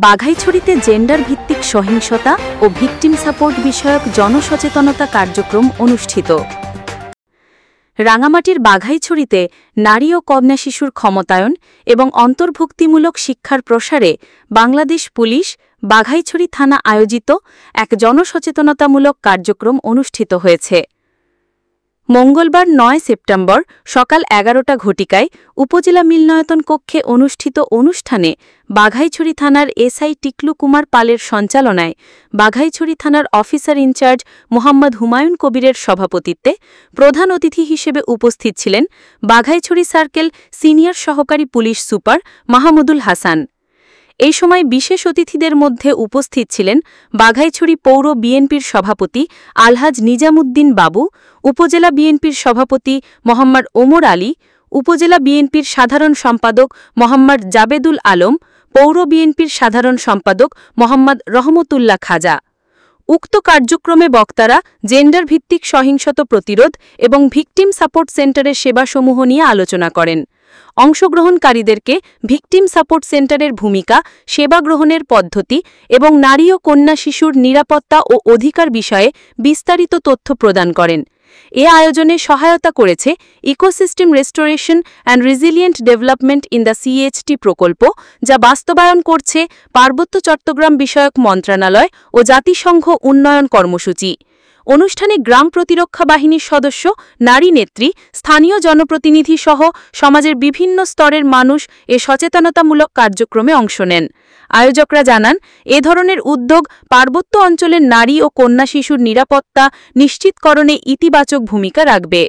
বাঘাইছড়িতে gender ভিত্তিক সহিংসতা ও victim support বিষয়ক জনসচেতনতা কার্যক্রম অনুষ্ঠিত। রাঙামাটির বাঘাইছড়িতে নারী ও কন্যা শিশুর ক্ষমতায়ন এবং অন্তর্ভুক্তিমূলক শিক্ষার প্রসারে বাংলাদেশ পুলিশ বাঘাইছড়ি থানা আয়োজিত এক জনসচেতনতামূলক কার্যক্রম অনুষ্ঠিত হয়েছে। মঙ্গলবার ৯ সেপ্টেম্বর সকাল ১১টা ঘটিকায় উপজেলা মিলনায়তন কক্ষে অনুষ্ঠিত অনুষ্ঠানে বাঘাইছড়ি থানার এসআই টিকলু কুমার পালের সঞ্চালনায় বাঘাইছড়ি থানার অফিসার ইনচার্জ মোহাম্মদ হুমায়ুন কবিরের সভাপতিত্বে প্রধান অতিথি হিসেবে উপস্থিত ছিলেন বাঘাইছড়ি সার্কেল সিনিয়র সহকারী পুলিশ সুপার মাহমুদুল হাসান। এই সময় বিশেষ অতিথিদের মধ্যে উপস্থিত ছিলেন বাঘাইছড়ি পৌর বিএনপির সভাপতি আলহাজ নিজামুদ্দিন বাবু, উপজেলা বিএনপির সভাপতি মোহাম্মদ ওমর আলী, উপজেলা বিএনপির সাধারণ সম্পাদক মোহাম্মদ জাবেদুল আলম, পৌর বিএনপির সাধারণ সম্পাদক মোহাম্মদ রহমতুল্লাহ খাজা। উক্ত কার্যক্রমে বক্তারা জেন্ডার ভিত্তিক সহিংসতা প্রতিরোধ এবং ভিকটিম সাপোর্ট সেন্টারের সেবাসমূহ নিয়ে আলোচনা করেন। অংশগ্রহণকারীদেরকে ভিকটিম সাপোর্ট সেন্টারের ভূমিকা, সেবা গ্রহণের পদ্ধতি এবং নারী ও কন্যা শিশুর নিরাপত্তা ও অধিকার বিষয়ে বিস্তারিত তথ্য প্রদান করেন। এ আয়োজনে সহায়তা করেছে ecosystem restoration and resilient development in the CHT প্রকল্প, যা বাস্তবায়ন করছে পার্বত্য চট্টগ্রাম বিষয়ক মন্ত্রণালয় ও জাতিসংঘ উন্নয়ন কর্মসূচি। অনুষ্ঠানে গ্রাম প্রতিরক্ষা বাহিনীর সদস্য, নারী নেত্রী, স্থানীয় জনপ্রতিনিধি সহ সমাজের বিভিন্ন স্তরের মানুষ এ সচেতনতামূলক কার্যক্রমে অংশ নেন। আয়োজকরা জানান, এ ধরনের উদ্যোগ পার্বত্য অঞ্চলের নারী ও কন্যা শিশুর নিরাপত্তা নিশ্চিতকরণে ইতিবাচক ভূমিকা রাখবে।